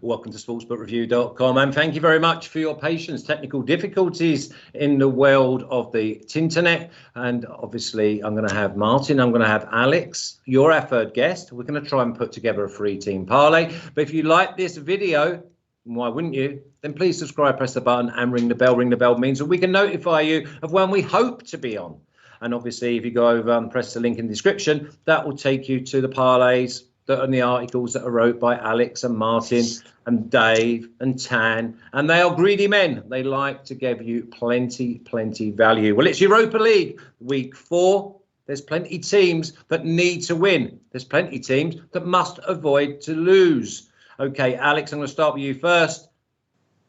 Welcome to sportsbookreview.com, and thank you very much for your patience. Technical difficulties in the world of the Tinternet, and obviously I'm going to have Martin, I'm going to have Alex, you're our third guest. We're going to try and put together a 3-team parlay. But if you like this video, why wouldn't you? Then please subscribe, press the button and ring the bell. Ring the bell means that we can notify you of when we hope to be on. And obviously, if you go over and press the link in the description, that will take you to the parlays that are in the articles that are wrote by Alex and Martin and Dave and Tan. And they are greedy men. They like to give you plenty value. Well, it's Europa League week 4. There's plenty teams that need to win. There's plenty teams that must avoid to lose. Okay, Alex, I'm going to start with you first.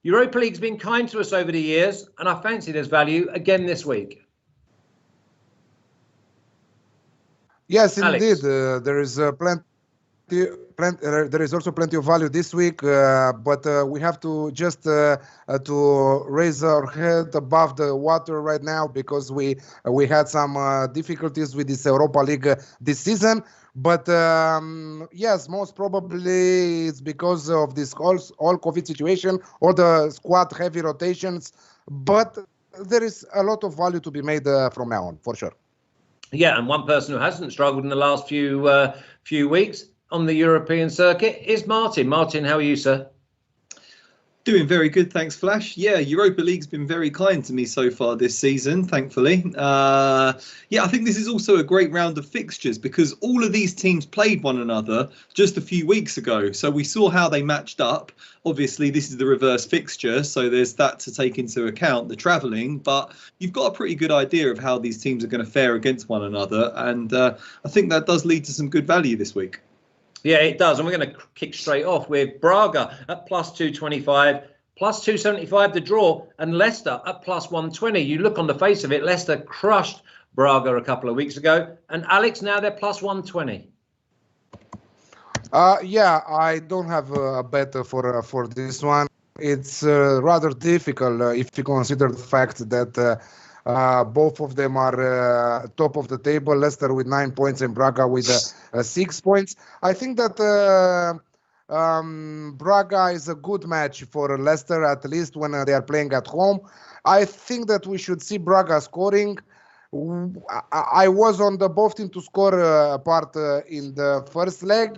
Europa League's been kind to us over the years, and I fancy there's value again this week. Yes, Alex. indeed. There is there is also plenty of value this week, but we have to just to raise our head above the water right now, because we had some difficulties with this Europa League this season. But yes, most probably it's because of this all COVID situation, all the squad heavy rotations. But there is a lot of value to be made from now on, for sure. Yeah, and one person who hasn't struggled in the last few weeks on the European circuit is Martin. Martin, how are you, sir? Doing very good, thanks, Flash. Yeah, Europa League's been very kind to me so far this season, thankfully. Yeah, I think this is also a great round of fixtures, because all of these teams played one another just a few weeks ago. So we saw how they matched up. Obviously, this is the reverse fixture, so there's that to take into account, the travelling. But you've got a pretty good idea of how these teams are going to fare against one another. And I think that does lead to some good value this week. Yeah, it does. And we're going to kick straight off with Braga at plus 225, plus 275 the draw, and Leicester at plus 120. You look on the face of it, Leicester crushed Braga a couple of weeks ago. And Alex, now they're plus 120. Yeah, I don't have a bet for this one. It's rather difficult if you consider the fact that both of them are top of the table. Leicester with 9 points and Braga with 6 points. I think that Braga is a good match for Leicester, at least when they are playing at home. I think that we should see Braga scoring. I was on the both team to score part in the first leg.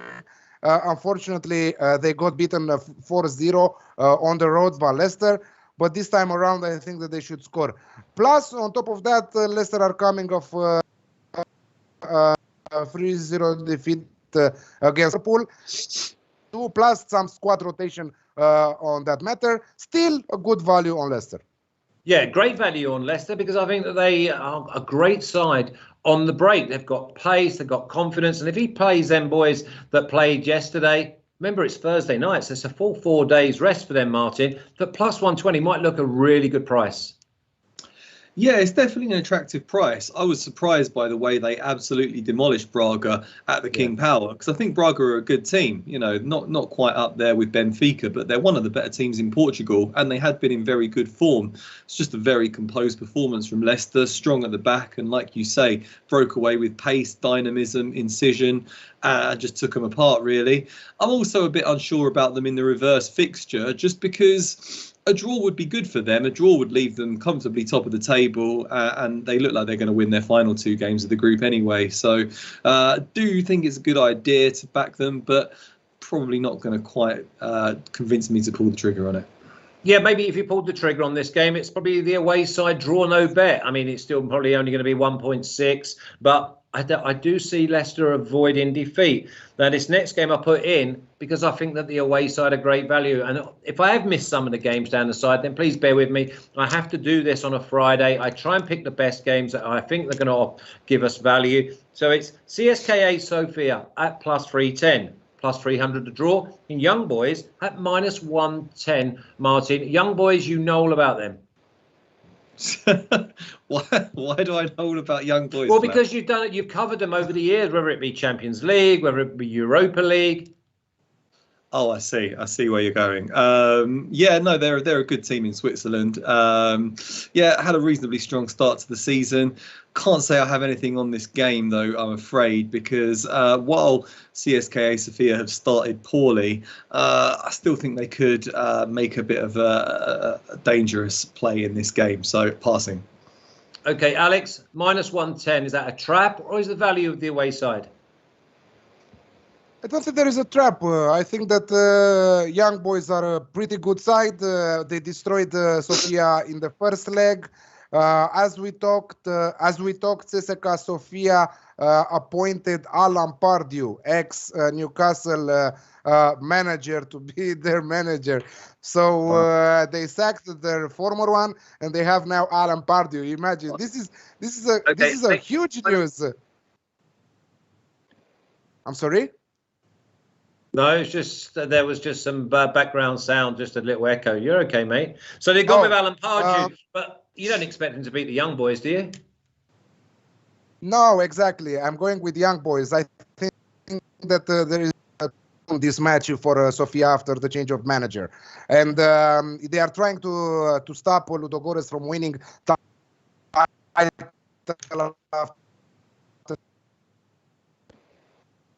Unfortunately, they got beaten 4-0 on the road by Leicester. But this time around, I think that they should score. Plus, on top of that, Leicester are coming off a 3-0 defeat against Liverpool. 2 plus some squad rotation on that matter. Still a good value on Leicester. Yeah, great value on Leicester, because I think that they are a great side on the break. They've got pace, they've got confidence. And if he plays them boys that played yesterday, remember, it's Thursday night, so it's a full 4 days rest for them, Martin. But plus 120 might look a really good price. Yeah, it's definitely an attractive price. I was surprised by the way they absolutely demolished Braga at the King Power, because I think Braga are a good team. You know, not quite up there with Benfica, but they're one of the better teams in Portugal, and they had been in very good form. It's just a very composed performance from Leicester, strong at the back, and like you say, broke away with pace, dynamism, incision, and just took them apart, really. I'm also a bit unsure about them in the reverse fixture, just because a draw would be good for them. A draw would leave them comfortably top of the table, and they look like they're going to win their final 2 games of the group anyway. So do think it's a good idea to back them, but probably not going to quite convince me to pull the trigger on it. Yeah, maybe if you pulled the trigger on this game, it's probably the away side draw, no bet. I mean, it's still probably only going to be 1.6, but I do see Leicester avoiding defeat. Now, this next game I put in because I think that the away side are great value. And if I have missed some of the games down the side, then please bear with me. I have to do this on a Friday. I try and pick the best games that I think they're going to give us value. So it's CSKA Sofia at plus 310. Plus 300 to draw. In Young Boys at minus 110. Martin, Young Boys, you know all about them. Why do I know all about Young Boys? Well, because you've covered them over the years, whether it be Champions League, whether it be Europa League. Oh, I see. I see where you're going. Yeah, no, they're a good team in Switzerland. Yeah, had a reasonably strong start to the season. Can't say I have anything on this game though, I'm afraid, because while CSKA Sofia have started poorly, I still think they could make a bit of a dangerous play in this game. So passing. Okay, Alex, -110. Is that a trap or is the value of the away side? I don't think there is a trap. I think that young boys are a pretty good side. They destroyed Sofia in the first leg. As we talked, CSKA Sofia appointed Alan Pardew, ex-Newcastle manager, to be their manager. So they sacked their former one, and they have now Alan Pardew. Imagine this is a huge news. I'm sorry. No, it's just there was just some background sound, just a little echo. You're okay, mate. So they got with Alan Pardew, but you don't expect them to beat the young boys, do you? No, exactly. I'm going with young boys. I think that there is this match for Sofia after the change of manager, and they are trying to stop Ludogorets from winning.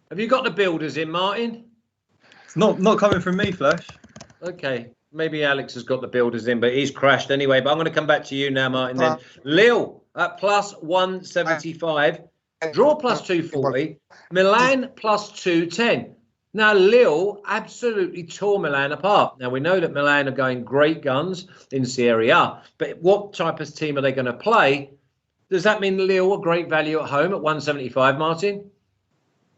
Have you got the builders in, Martin? It's not coming from me, Flash. Okay, maybe Alex has got the builders in, but he's crashed anyway. But I'm going to come back to you now, Martin. Then Lille at +175, draw +240, Milan +210. Now Lille absolutely tore Milan apart. Now we know that Milan are going great guns in Serie A, but what type of team are they going to play? Does that mean Lille a great value at home at 175, Martin?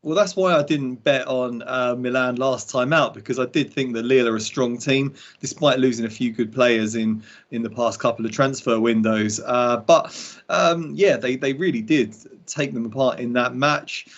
Well, that's why I didn't bet on Milan last time out, because I did think that Lille are a strong team, despite losing a few good players in the past couple of transfer windows. Yeah, they really did take them apart in that match.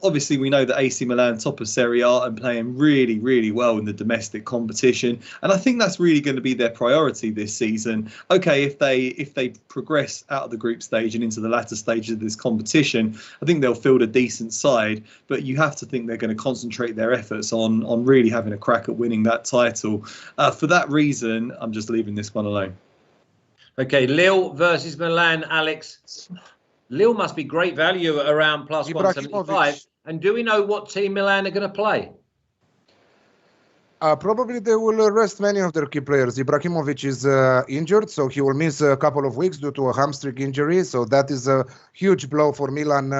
Obviously, we know that AC Milan top of Serie A and playing really, really well in the domestic competition, and I think that's really going to be their priority this season. Okay, if they progress out of the group stage and into the latter stages of this competition, I think they'll field a decent side. But you have to think they're going to concentrate their efforts on really having a crack at winning that title. For that reason, I'm just leaving this one alone. Okay, Lille versus Milan, Alex. Lille must be great value at around +175. And do we know what team Milan are going to play? Probably they will rest many of their key players. Ibrahimovic is injured, so he will miss a couple of weeks due to a hamstring injury. So that is a huge blow for Milan,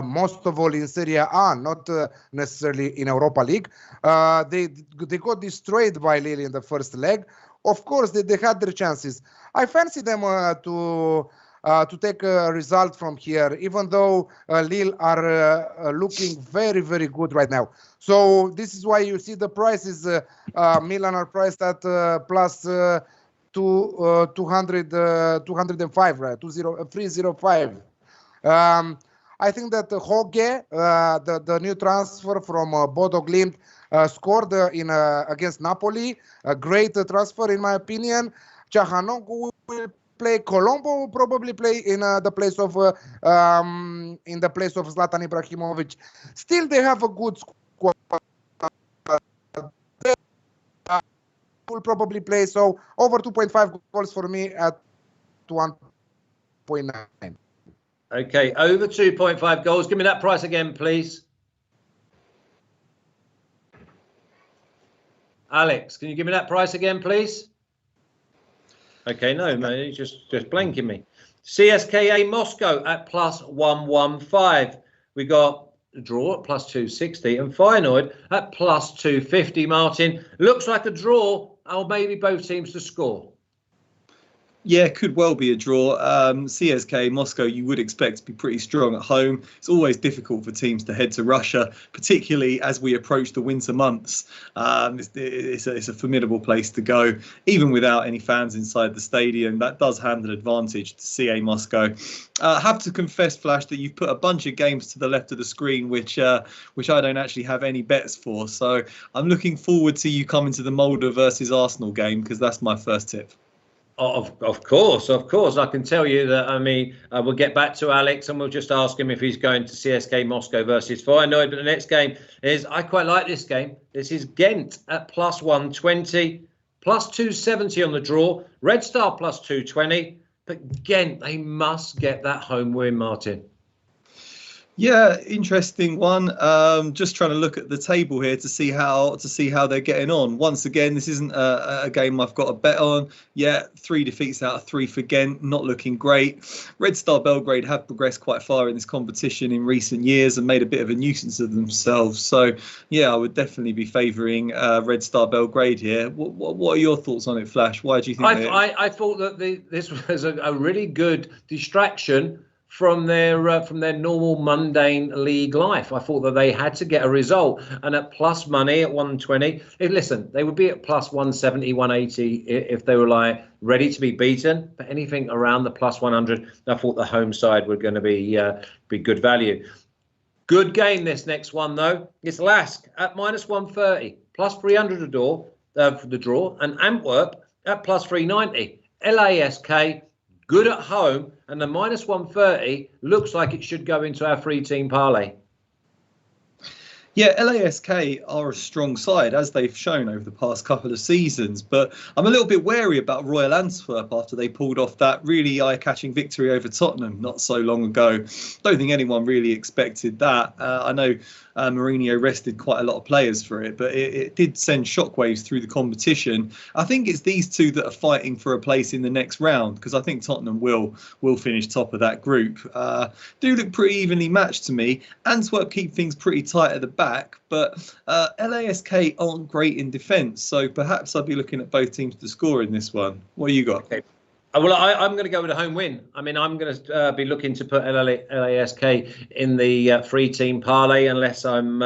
most of all in Serie A, not necessarily in Europa League. They got destroyed by Lille in the first leg. Of course, they had their chances. I fancy them to take a result from here, even though Lille are looking very, very good right now. So this is why you see the prices. Milan are priced at +205, right? 305. I think that Hogge, the new transfer from Bodo Glimt, scored against Napoli. A great transfer, in my opinion. Chahanoglu will play. Colombo will probably play in the place of Zlatan Ibrahimovic. Still, they have a good squad. They will probably play. So over 2.5 goals for me at 1.9. Okay, over 2.5 goals. Give me that price again, please. Alex, can you give me that price again, please? Okay, no, man, he's just blanking me. CSKA Moscow at +115. We got a draw at +260 and Feyenoord at +250. Martin, looks like a draw, or maybe both teams to score. Yeah, could well be a draw. CSKA Moscow, you would expect to be pretty strong at home. It's always difficult for teams to head to Russia, particularly as we approach the winter months. It's a formidable place to go, even without any fans inside the stadium. That does hand an advantage to CA Moscow. I have to confess, Flash, that you've put a bunch of games to the left of the screen, which I don't actually have any bets for. So I'm looking forward to you coming to the Molde versus Arsenal game, because that's my first tip. Of course. I can tell you that. I mean, we'll get back to Alex and we'll just ask him if he's going to CSKA Moscow versus Feyenoord. But the next game is, I quite like this game. This is Gent at plus 120, plus 270 on the draw. Red Star plus 220. But Gent, they must get that home win, Martin. Yeah, interesting one. Just trying to look at the table here to see how they're getting on. Once again, this isn't a game I've got a bet on. Yeah, 3 defeats out of 3 for Gent, not looking great. Red Star Belgrade have progressed quite far in this competition in recent years and made a bit of a nuisance of themselves. So, yeah, I would definitely be favouring Red Star Belgrade here. What are your thoughts on it, Flash? Why do you think? I thought that this was a really good distraction from their normal mundane league life. I thought that they had to get a result, and at plus money at 120, listen, they would be at plus 170, 180 if they were like ready to be beaten. But anything around the plus 100, I thought the home side were going to be good value. Good game this next one though. It's LASK at minus 130, plus 300 for the draw, and Antwerp at plus 390. LASK good at home, and the minus 130 looks like it should go into our 3-team parlay. Yeah, LASK are a strong side, as they've shown over the past couple of seasons. But I'm a little bit wary about Royal Antwerp after they pulled off that really eye-catching victory over Tottenham not so long ago. Don't think anyone really expected that. I know Mourinho rested quite a lot of players for it, but it did send shockwaves through the competition. I think it's these two that are fighting for a place in the next round, because I think Tottenham will finish top of that group. Do look pretty evenly matched to me. Antwerp keep things pretty tight at the back, but LASK aren't great in defence, so perhaps I'd be looking at both teams to score in this one. What do you got? Okay. Well, I'm going to go with a home win. I mean, I'm going to be looking to put LASK in the 3-team parlay unless I'm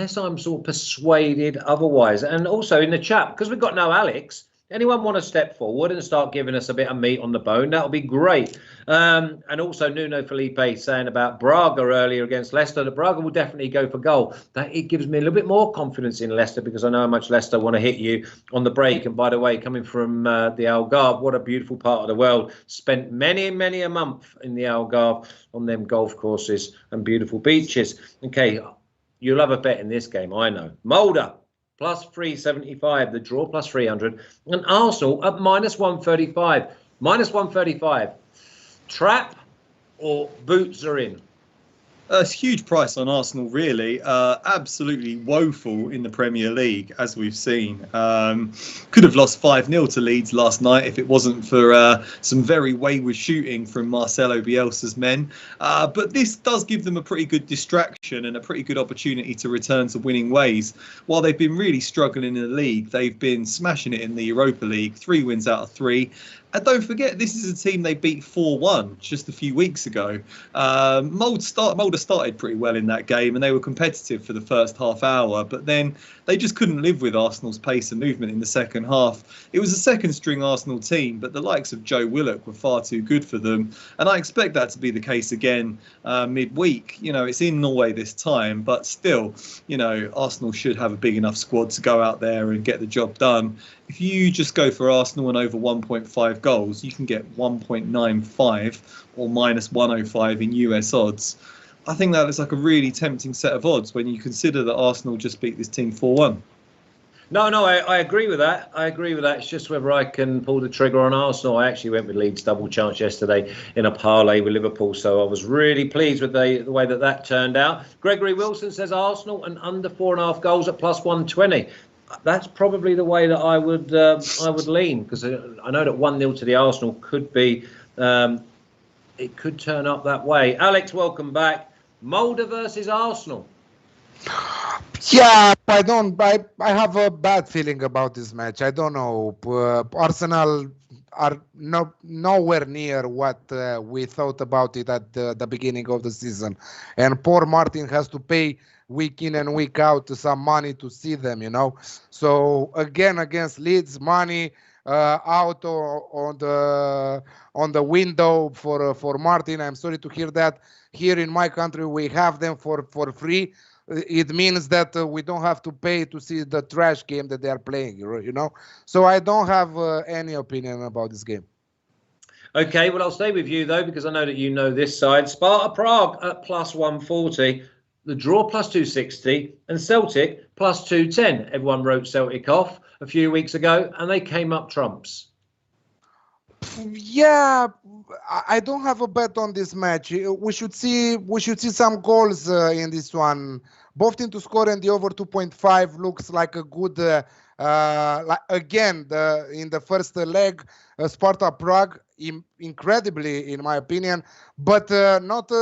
sort of persuaded otherwise. And also in the chat, because we've got no Alex, anyone want to step forward and start giving us a bit of meat on the bone? That'll be great. And also Nuno Felipe saying about Braga earlier against Leicester, that Braga will definitely go for goal. That it gives me a little bit more confidence in Leicester, because I know how much Leicester want to hit you on the break. And by the way, coming from the Algarve, what a beautiful part of the world. Spent many a month in the Algarve on them golf courses and beautiful beaches. Okay, you'll have a bet in this game, I know. Molde plus 375, the draw plus 300, and Arsenal at minus 135. Minus 135. Trap or boots are in? It's a huge price on Arsenal, really. Absolutely woeful in the Premier League, as we've seen. Could have lost 5-0 to Leeds last night if it wasn't for some very wayward shooting from Marcelo Bielsa's men. But this does give them a pretty good distraction and a pretty good opportunity to return to winning ways. While they've been really struggling in the league, they've been smashing it in the Europa League. 3 wins out of 3. And don't forget, this is a team they beat 4-1 just a few weeks ago. Molde started pretty well in that game, and they were competitive for the first half hour, but then they just couldn't live with Arsenal's pace and movement in the second half. It was a second-string Arsenal team, but the likes of Joe Willock were far too good for them, and I expect that to be the case again midweek. You know, it's in Norway this time, but still, you know, Arsenal should have a big enough squad to go out there and get the job done. If you just go for Arsenal and over 1.5 goals, you can get 1.95 or minus 105 in US odds. I think that looks like a really tempting set of odds when you consider that Arsenal just beat this team 4-1. No, I agree with that. It's just whether I can pull the trigger on Arsenal. I actually went with Leeds double chance yesterday in a parlay with Liverpool, so I was really pleased with the way that turned out. Gregory Wilson says Arsenal and under 4.5 goals at plus 120. That's probably the way that I would lean, because I know that 1-0 to the Arsenal could be, it could turn up that way. Alex, welcome back. Molde versus Arsenal. Yeah, I have a bad feeling about this match. I don't know. Arsenal are nowhere near what we thought about it at the beginning of the season, and poor Martin has to pay week in and week out some money to see them, you know. So again, against Leeds, money out on the window for Martin. I'm sorry to hear that. Here in my country, we have them for free. it means that we don't have to pay to see the trash game that they are playing, you know. So I don't have any opinion about this game. Okay, well, I'll stay with you, though, because I know that you know this side. Sparta Prague at plus 140, the draw plus 260, and Celtic plus 210. Everyone wrote Celtic off a few weeks ago, and they came up trumps. Yeah, I don't have a bet on this match. We should see some goals in this one. Both teams to score, and the over 2.5 looks like a good. Again, in the first leg, Sparta Prague, incredibly in my opinion, but not.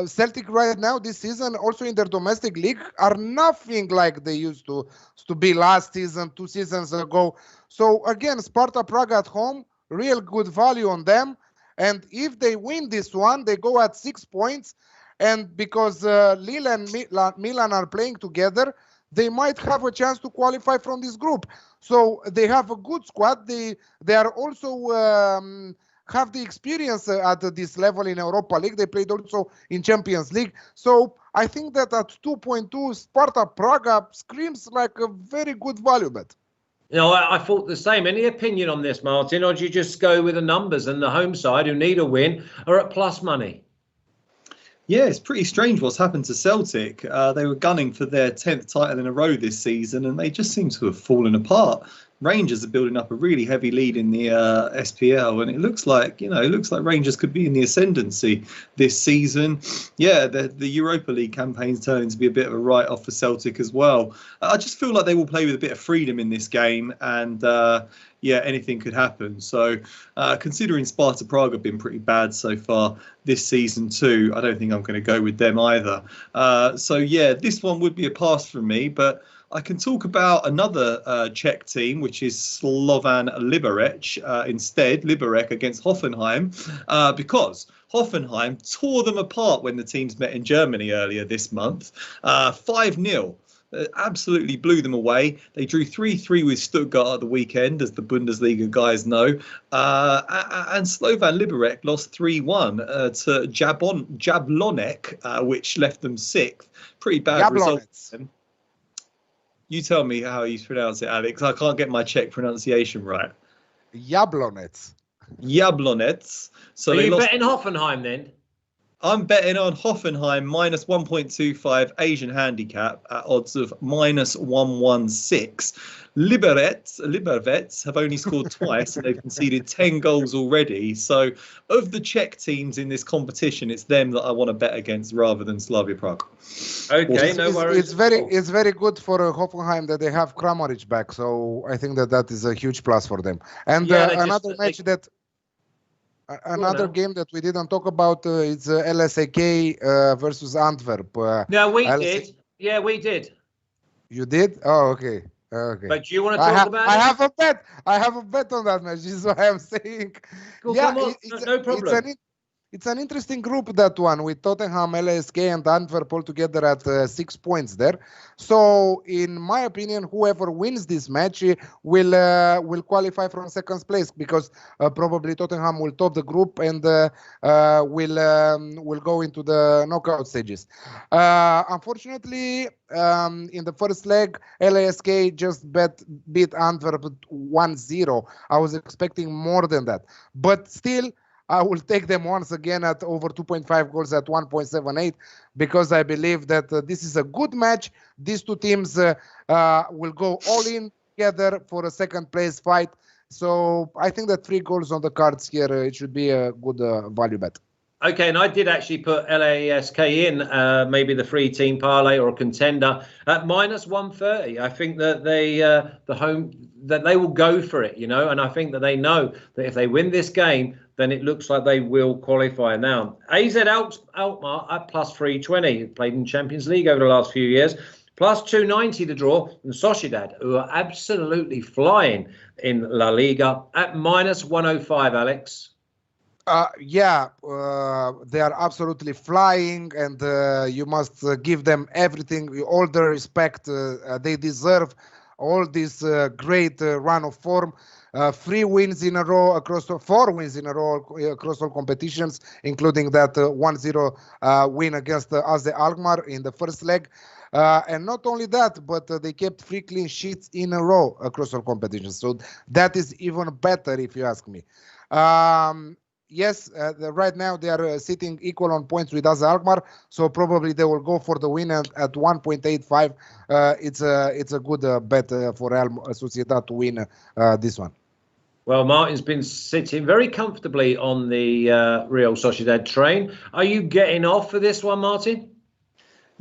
Celtic right now this season, also in their domestic league, are nothing like they used to be last season, 2 seasons ago. So again, Sparta Prague at home, real good value on them. And if they win this one, they go at 6 points. And because Lille and Milan are playing together, they might have a chance to qualify from this group. So they have a good squad. They are also have the experience at this level in Europa League. They played also in Champions League. So I think that at 2.2, Sparta Prague screams like a very good value bet. You know, I thought the same. Any opinion on this, Martin, or do you just go with the numbers and the home side who need a win are at plus money? Yeah, it's pretty strange what's happened to Celtic. They were gunning for their 10th title in a row this season, and they just seem to have fallen apart. Rangers are building up a really heavy lead in the SPL, and it looks like Rangers could be in the ascendancy this season. Yeah, the Europa League campaign's turning to be a bit of a write-off for Celtic as well. I just feel like they will play with a bit of freedom in this game, and yeah, anything could happen. So considering Sparta Prague have been pretty bad so far this season too, I don't think I'm going to go with them either. So yeah, this one would be a pass from me, but I can talk about another Czech team, which is Slovan Liberec instead, Liberec against Hoffenheim, because Hoffenheim tore them apart when the teams met in Germany earlier this month, 5-0. Absolutely blew them away. They drew 3-3 with Stuttgart at the weekend, as the Bundesliga guys know. And Slovan Liberec lost 3-1 to Jablonek, which left them 6th. Pretty bad results. You tell me how you pronounce it, Alex. I can't get my Czech pronunciation right. Jablonec. So are you betting Hoffenheim then? I'm betting on Hoffenheim minus 1.25 Asian handicap at odds of minus 116. Liberec have only scored twice and they've conceded 10 goals already. So of the Czech teams in this competition, it's them that I want to bet against rather than Slavia Prague. Okay, no worries. It's very good for Hoffenheim that they have Kramaric back. So I think that is a huge plus for them. And yeah, another game that we didn't talk about is LASK versus Antwerp. No, we did. Yeah, we did. You did? Oh, okay. Okay. But do you want to talk about it? I have a bet. I have a bet on that match. This is what I'm saying. Cool, yeah, no problem. It's an interesting group, that one, with Tottenham, LASK, and Antwerp all together at 6 points there. So, in my opinion, whoever wins this match will qualify from second place, because probably Tottenham will top the group and will go into the knockout stages. Unfortunately, in the first leg, LASK just beat Antwerp 1-0. I was expecting more than that, but still, I will take them once again at over 2.5 goals at 1.78, because I believe that this is a good match. These two teams will go all in together for a second place fight. So I think that 3 goals on the cards here, it should be a good value bet. Okay, and I did actually put LASK in, maybe the 3-team parlay or a contender at minus 130. I think that they will go for it, you know, and I think that they know that if they win this game, then it looks like they will qualify. Now, AZ Alkmaar at plus 320, played in Champions League over the last few years, plus 290 to draw, and Sociedad, who are absolutely flying in La Liga, at minus 105, Alex. Yeah, they are absolutely flying, and you must give them everything, all the respect they deserve, all this great run of form. 4 wins in a row across all competitions, including that 1-0 win against AC Alkmaar in the first leg. And not only that, but they kept 3 clean sheets in a row across all competitions. So that is even better, if you ask me. Yes, right now they are sitting equal on points with AC Alkmaar, so probably they will go for the win at 1.85. It's a good bet for Real Sociedad to win this one. Well, Martin's been sitting very comfortably on the Real Sociedad train. Are you getting off for this one, Martin?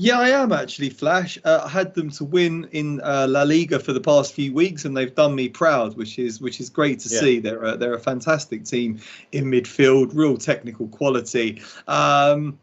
Yeah, I am actually, Flash. I had them to win in La Liga for the past few weeks, and they've done me proud, which is great to see. They're a fantastic team in midfield, real technical quality. I'm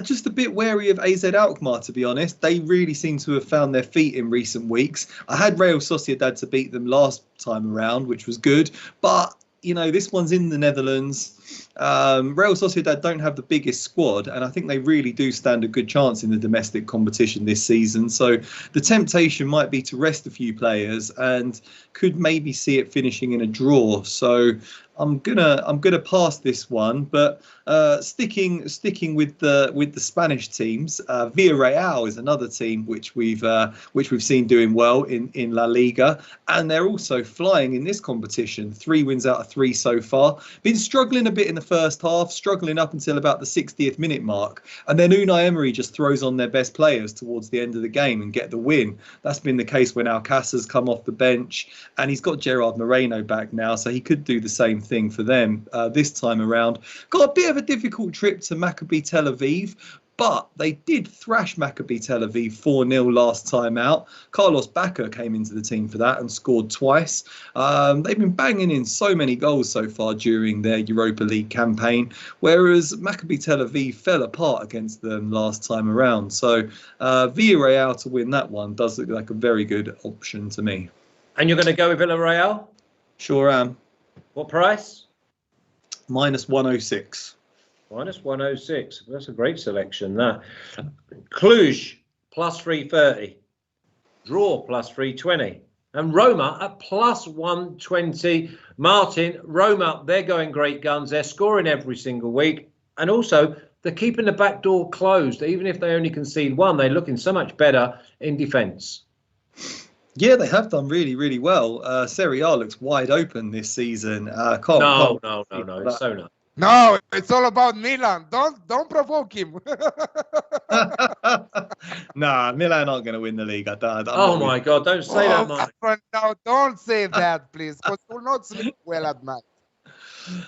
just a bit wary of AZ Alkmaar, to be honest. They really seem to have found their feet in recent weeks. I had Real Sociedad to beat them last time around, which was good, but you know, this one's in the Netherlands. Real Sociedad don't have the biggest squad, and I think they really do stand a good chance in the domestic competition this season. So the temptation might be to rest a few players, and could maybe see it finishing in a draw. So I'm gonna pass this one, but sticking with the Spanish teams, Villarreal is another team which we've seen doing well in La Liga, and they're also flying in this competition. 3 wins out of 3 so far. Been struggling a bit in the first half, struggling up until about the 60th minute mark, and then Unai Emery just throws on their best players towards the end of the game and get the win. That's been the case when Alcacer's come off the bench, and he's got Gerard Moreno back now, so he could do the same thing for them this time around. Got a bit of a difficult trip to Maccabi Tel Aviv, but they did thrash Maccabi Tel Aviv 4-0 last time out. Carlos Bacca came into the team for that and scored twice. They've been banging in so many goals so far during their Europa League campaign, whereas Maccabi Tel Aviv fell apart against them last time around. So Villarreal to win that one does look like a very good option to me. And you're going to go with Villarreal? Sure am. What price? -106. -106. That's a great selection, that. Cluj, +330. Draw, +320. And Roma at +120. Martin, Roma, they're going great guns. They're scoring every single week. And also, they're keeping the back door closed. Even if they only concede 1, they're looking so much better in defence. Yeah, they have done really, really well. Serie A looks wide open this season. No, it's so not. No, it's all about Milan. Don't provoke him. Nah, Milan aren't going to win the league. Oh my God! Don't say that, Mike. No, don't say that, please, because we'll not sleep well at night.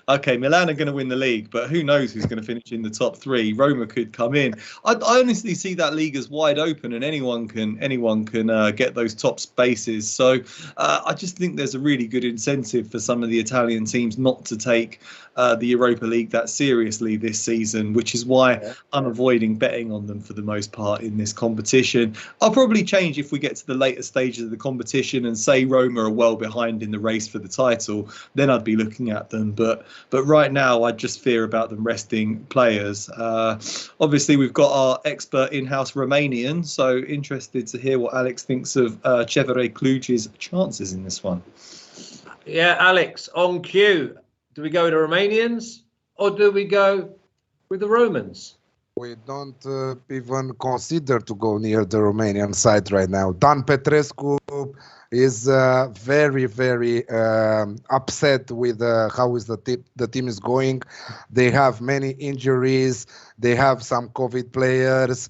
Okay, Milan are going to win the league, but who knows who's going to finish in the top 3? Roma could come in. I honestly see that league as wide open, and anyone can get those top spaces. So I just think there's a really good incentive for some of the Italian teams not to take the Europa League that seriously this season, which is why I'm avoiding betting on them for the most part in this competition. I'll probably change if we get to the later stages of the competition and say Roma are well behind in the race for the title. Then I'd be looking at them. But right now, I just fear about them resting players. Obviously, we've got our expert in-house Romanian, so interested to hear what Alex thinks of CFR Cluj's chances in this one. Yeah, Alex, on cue. Do we go with the Romanians or do we go with the Romans? We don't even consider to go near the Romanian side right now. Dan Petrescu is very, very upset with how is the team is going. They have many injuries. They have some COVID players.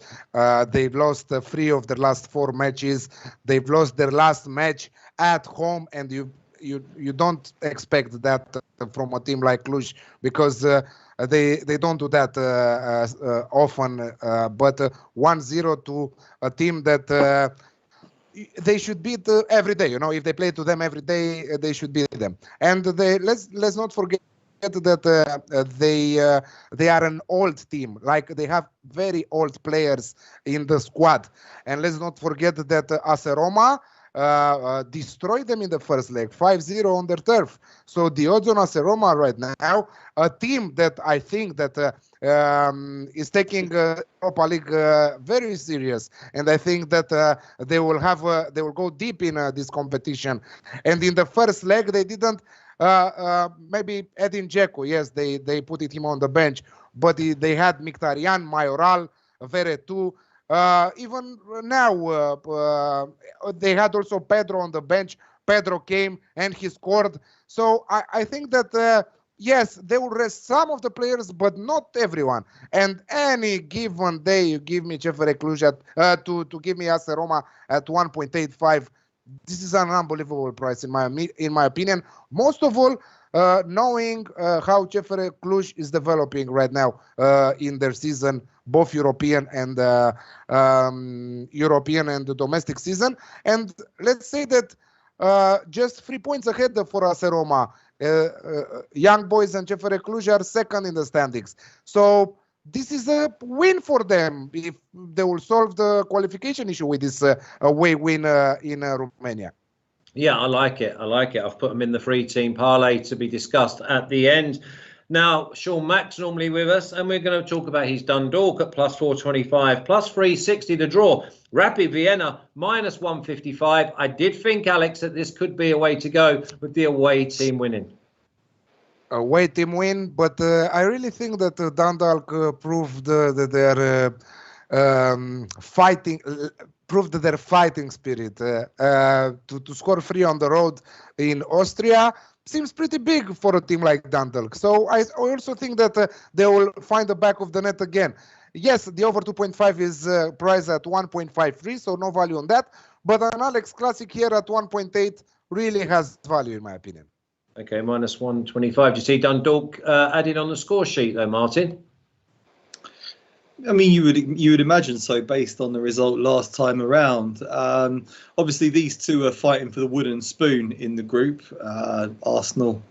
They've lost 3 of their last 4 matches. They've lost their last match at home, and you don't expect that from a team like Cluj, because they don't do that often. But 1-0 to a team that they should beat every day. You know, if they play to them every day, they should beat them. And let's not forget that they are an old team. Like, they have very old players in the squad. And let's not forget that AC Roma destroyed them in the first leg, 5-0 on their turf. So the odds on AC Roma right now, a team that I think that is taking Europa League very serious, and I think that they will go deep in this competition. And in the first leg, they didn't maybe Edin Dzeko. Yes, they put him on the bench, but they had Mkhitaryan, Mayoral, Veretout. Even now, they had also Pedro on the bench. Pedro came and he scored. So I think that, yes, they will rest some of the players, but not everyone. And any given day, you give me CFR Cluj to give me AC Roma at 1.85. This is an unbelievable price in my opinion. Most of all, knowing how CFR Cluj is developing right now in their season, both European and the domestic season. And let's say that just 3 points ahead for AC Roma. Young Boys and CFR Cluj are second in the standings. So this is a win for them if they will solve the qualification issue with this away win in Romania. Yeah, I like it. I've put them in the free team parlay to be discussed at the end. Now, Sean Mack's normally with us, and we're going to talk about his Dundalk at plus 425, plus 360 to draw. Rapid Vienna, minus 155. I did think, Alex, that this could be a way to go with the away team winning. Away team win, but I really think that Dundalk proved that they're their fighting spirit. To score 3 on the road in Austria seems pretty big for a team like Dundalk. So I also think that they will find the back of the net again. Yes, the over 2.5 is priced at 1.53, so no value on that. But an Alex Classic here at 1.8 really has value in my opinion. Okay, minus 125. Do you see Dundalk added on the score sheet though, Martin? I mean, you would imagine so based on the result last time around. Obviously, these two are fighting for the wooden spoon in the group. Arsenal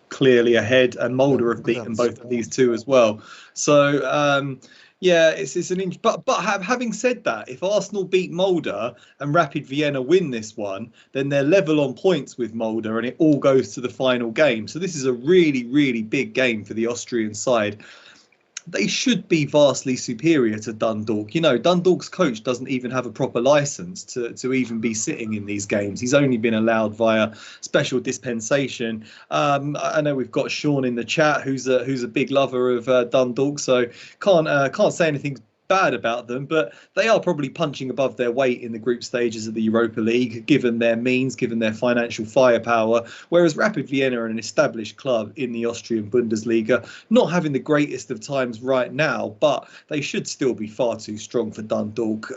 clearly ahead, and Molde have beaten both of these two as well. So, yeah, it's an but having said that, if Arsenal beat Molde and Rapid Vienna win this one, then they're level on points with Molde, and it all goes to the final game. So this is a really, really big game for the Austrian side. They should be vastly superior to Dundalk. You know, Dundalk's coach doesn't even have a proper license to even be sitting in these games. He's only been allowed via special dispensation. I know we've got Sean in the chat, who's a big lover of Dundalk, so can't say anything bad about them, but they are probably punching above their weight in the group stages of the Europa League, given their means, given their financial firepower, whereas Rapid Vienna are an established club in the Austrian Bundesliga, not having the greatest of times right now, but they should still be far too strong for Dundalk.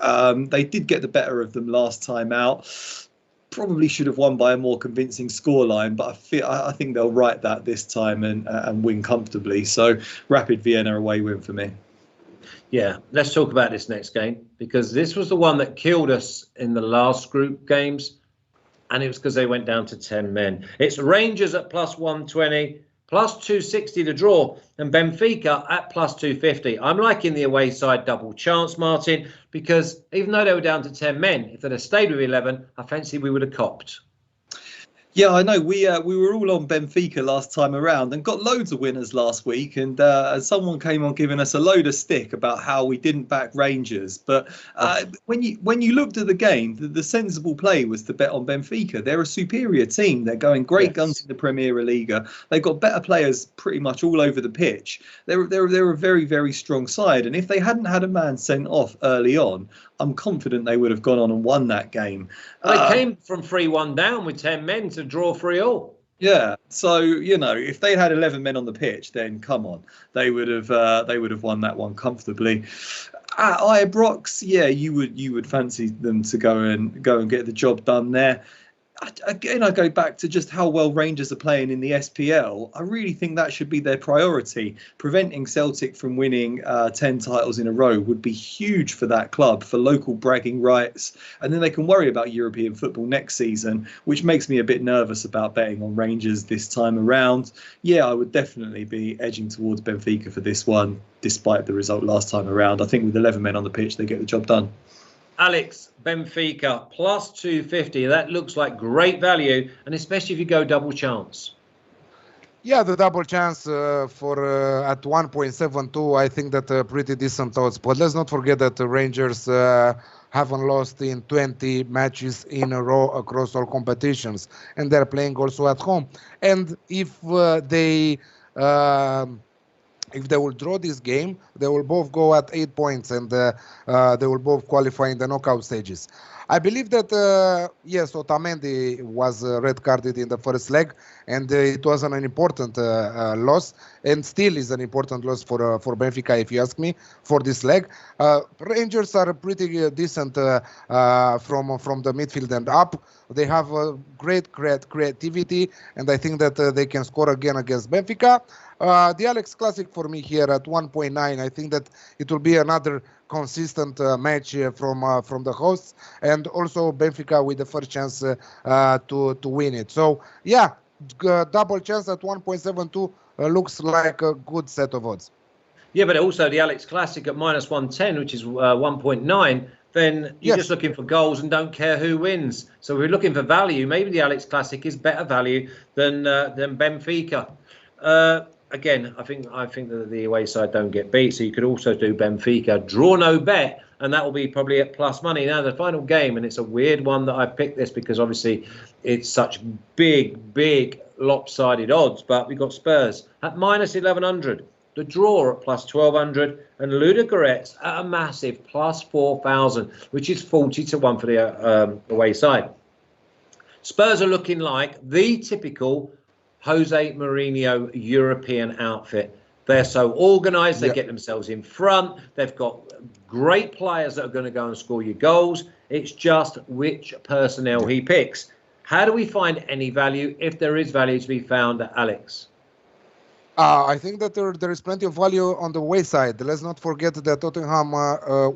They did get the better of them last time out. Probably should have won by a more convincing scoreline, but I think they'll right that this time and win comfortably. So Rapid Vienna away win for me. Yeah, let's talk about this next game, because this was the one that killed us in the last group games, and it was because they went down to 10 men. It's Rangers at plus 120, plus 260 to draw, and Benfica at plus 250. I'm liking the away side double chance, Martin, because even though they were down to 10 men, if they'd have stayed with 11, I fancy we would have copped. Yeah, I know. We were all on Benfica last time around and got loads of winners last week. And someone came on giving us a load of stick about how we didn't back Rangers. But when you looked at the game, the sensible play was to bet on Benfica. They're a superior team. They're going great guns in the Premier League. They've got better players pretty much all over the pitch. They're a very, very strong side. And if they hadn't had a man sent off early on, I'm confident they would have gone on and won that game. They came from 3-1 down with 10 men to draw 3-3. Yeah, so you know, if they had 11 men on the pitch, then come on, they would have won that one comfortably. At Ibrox, yeah, you would fancy them to go and get the job done there. Again, I go back to just how well Rangers are playing in the SPL. I really think that should be their priority. Preventing Celtic from winning 10 titles in a row would be huge for that club, for local bragging rights. And then they can worry about European football next season, which makes me a bit nervous about betting on Rangers this time around. Yeah, I would definitely be edging towards Benfica for this one, despite the result last time around. I think with 11 men on the pitch, they get the job done. Alex, Benfica, plus 250. That looks like great value, and especially if you go double chance. Yeah, the double chance for at 1.72, I think that pretty decent odds. But let's not forget that the Rangers haven't lost in 20 matches in a row across all competitions, and they're playing also at home. And if they will draw this game, they will both go at 8 points, and they will both qualify in the knockout stages. I believe that, yes, Otamendi was red carded in the first leg, and it wasn't an important loss, and still is an important loss for Benfica, if you ask me, for this leg. Rangers are pretty decent from the midfield and up. They have great creativity, and I think that they can score again against Benfica. The Alex Classic for me here at 1.9, I think that it will be another consistent match from the hosts, and also Benfica with the first chance to win it. So yeah, double chance at 1.72 looks like a good set of odds. Yeah, but also the Alex Classic at minus 110, which is 1.9. Then you're just looking for goals and don't care who wins. So if we're looking for value, maybe the Alex Classic is better value than Benfica. Again, I think that the away side don't get beat, so you could also do Benfica, draw no bet, and that will be probably at plus money. Now, the final game, and it's a weird one that I picked this because obviously it's such big lopsided odds, but we've got Spurs at minus 1100, the draw at plus 1200, and Ludogorets at a massive plus 4000, which is 40 to 1 for the away side. Spurs are looking like the typical Jose Mourinho European outfit. They're so organised, they get themselves in front, they've got great players that are going to go and score you goals. It's just which personnel he picks. How do we find any value, if there is value to be found, Alex? I think that there is plenty of value on the way side. Let's not forget that Tottenham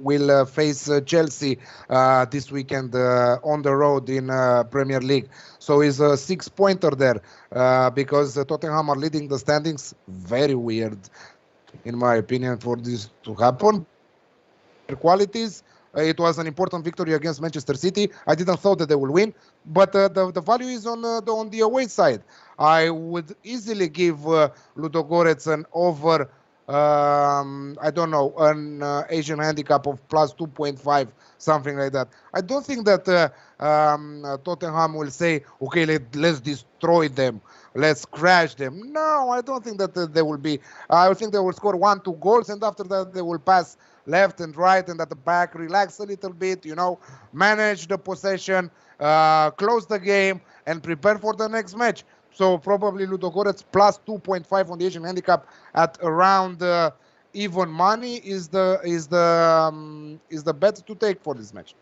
will face Chelsea this weekend on the road in Premier League. So it's a 6-pointer there because Tottenham are leading the standings. Very weird, in my opinion, for this to happen. Their qualities. It was an important victory against Manchester City. I didn't thought that they will win, but the value is on the away side. I would easily give Ludogorets an over, I don't know, an Asian handicap of plus 2.5, something like that. I don't think that Tottenham will say, okay, let's destroy them, let's crash them. No, I don't think that they will be. I think they will score 1-2 goals, and after that they will pass left and right and at the back, relax a little bit, manage the possession, close the game, and prepare for the next match. So probably Ludogorets plus 2.5 on the Asian handicap at around even money is the bet to take for this match.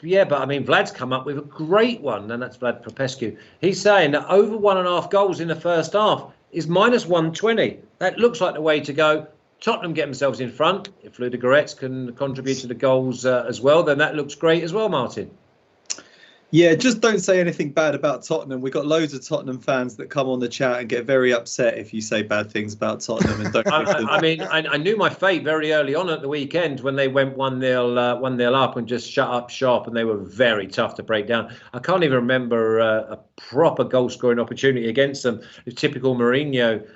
Yeah, but I mean, Vlad's come up with a great one, and that's Vlad Popescu. He's saying that over 1.5 goals in the first half is minus 120. That looks like the way to go. Tottenham get themselves in front. If Ludogorets can contribute to the goals as well, then that looks great as well, Martin. Yeah, just don't say anything bad about Tottenham. We've got loads of Tottenham fans that come on the chat and get very upset if you say bad things about Tottenham. And don't I mean, I knew my fate very early on at the weekend when they went 1-0 up and just shut up shop, and they were very tough to break down. I can't even remember a proper goal-scoring opportunity against them. It's typical Mourinho.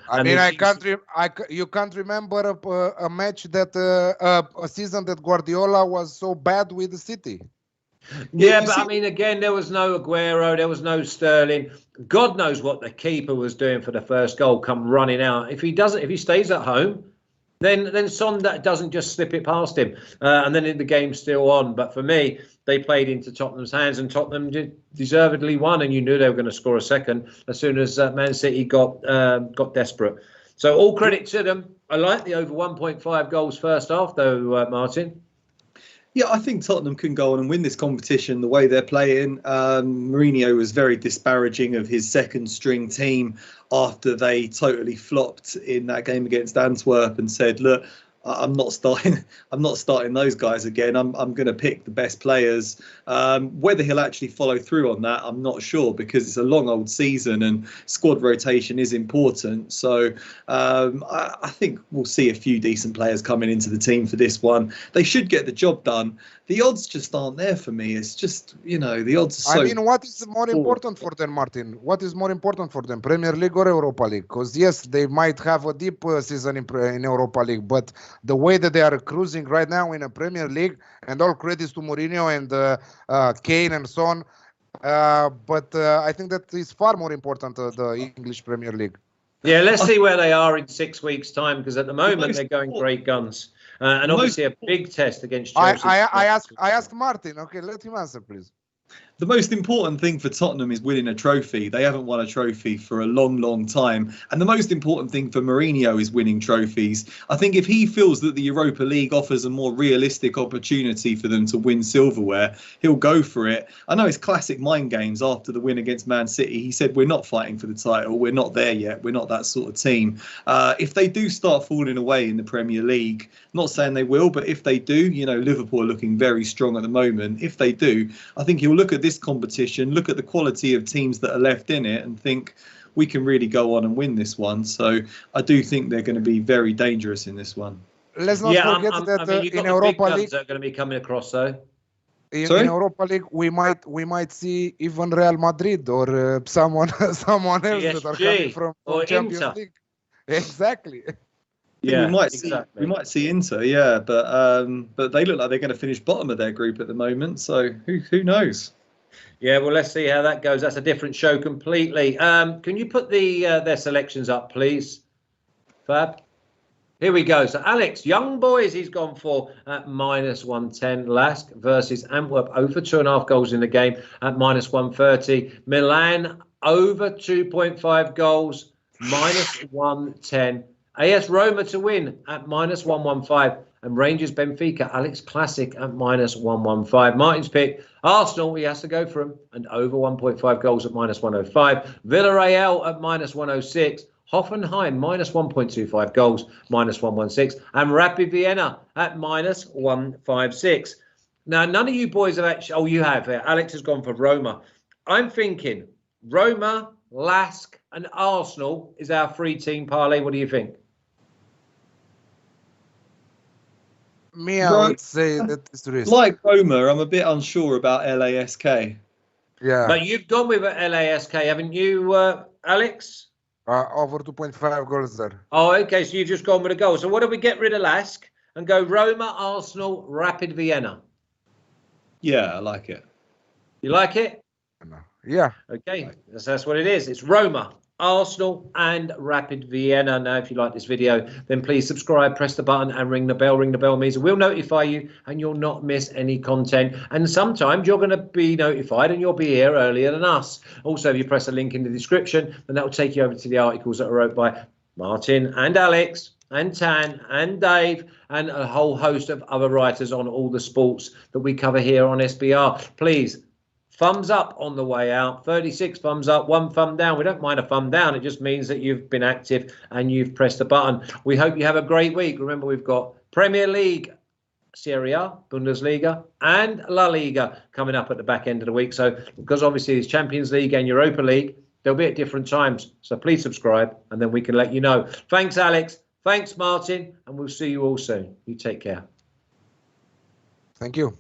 You can't remember a match that a season that Guardiola was so bad with the City. Yeah, but I mean, again, there was no Aguero, there was no Sterling. God knows what the keeper was doing for the first goal, come running out. If he stays at home, then Son doesn't just slip it past him, and then the game's still on. But for me, they played into Tottenham's hands, and Tottenham deservedly won, and you knew they were going to score a second as soon as Man City got desperate. So all credit to them. I like the over 1.5 goals first half, though, Martin. Yeah, I think Tottenham can go on and win this competition the way they're playing. Mourinho was very disparaging of his second string team after they totally flopped in that game against Antwerp and said, look, I'm not starting. I'm not starting those guys again. I'm going to pick the best players. Whether he'll actually follow through on that, I'm not sure, because it's a long old season and squad rotation is important. So I think we'll see a few decent players coming into the team for this one. They should get the job done. The odds just aren't there for me. It's just, the odds are so... I mean, what is more important for them, Martin? What is more important for them, Premier League or Europa League? Because, yes, they might have a deep season in Europa League, but the way that they are cruising right now in a Premier League, and all credits to Mourinho and Kane and so on, but I think that is far more important, the English Premier League. Yeah, let's see where they are in 6 weeks' time, because at the moment they're going great guns. And obviously a big test against Chelsea. I ask Martin. Okay, let him answer, please. The most important thing for Tottenham is winning a trophy. They haven't won a trophy for a long, long time. And the most important thing for Mourinho is winning trophies. I think if he feels that the Europa League offers a more realistic opportunity for them to win silverware, he'll go for it. I know it's classic mind games after the win against Man City. He said, we're not fighting for the title. We're not there yet. We're not that sort of team. If they do start falling away in the Premier League, not saying they will, but if they do, Liverpool are looking very strong at the moment. If they do, I think he'll look at this competition, look at the quality of teams that are left in it, and think we can really go on and win this one. So I do think they're going to be very dangerous in this one. Let's not forget that in Europa League are going to be coming across, though. In Europa League, we might see even Real Madrid or someone else PSG, that are coming from Champions Inter. League. Exactly. Yeah, we might see Inter, yeah, but they look like they're going to finish bottom of their group at the moment. So who knows? Yeah, well, let's see how that goes. That's a different show completely. Can you put their selections up, please, Fab? Here we go. So Alex, Young Boys, he's gone for at -110. LASK versus Antwerp, over 2.5 goals in the game at -130. Milan, over 2.5 goals, -110. AS Roma to win at -115. And Rangers Benfica, Alex Classic at -115. Martin's pick, Arsenal, he has to go for him, and over 1.5 goals at -105. Villarreal at -106. Hoffenheim, -1.25 goals, -116. And Rapid Vienna at -156. Now, none of you boys have actually... Oh, you have. Alex has gone for Roma. I'm thinking Roma, LASK and Arsenal is our 3-team parlay. What do you think? Me, I would say that it's risk. Like Roma, I'm a bit unsure about LASK. Yeah. But you've gone with LASK, haven't you, Alex? Over 2.5 goals there. Oh, okay. So you've just gone with a goal. So what do we get rid of LASK and go Roma, Arsenal, Rapid Vienna? Yeah, I like it. You like it? Yeah. Okay. That's what it is. It's Roma, Arsenal and Rapid Vienna. Now, if you like this video, then please subscribe, press the button and ring the bell. Ring the bell means we'll notify you and you'll not miss any content. And sometimes you're going to be notified and you'll be here earlier than us. Also, if you press a link in the description, then that will take you over to the articles that are wrote by Martin and Alex and Tan and Dave and a whole host of other writers on all the sports that we cover here on SBR. Please, thumbs up on the way out. 36 thumbs up, 1 thumb down. We don't mind a thumb down. It just means that you've been active and you've pressed the button. We hope you have a great week. Remember, we've got Premier League, Serie A, Bundesliga and La Liga coming up at the back end of the week. So because obviously it's Champions League and Europa League, they'll be at different times. So please subscribe and then we can let you know. Thanks, Alex. Thanks, Martin. And we'll see you all soon. You take care. Thank you.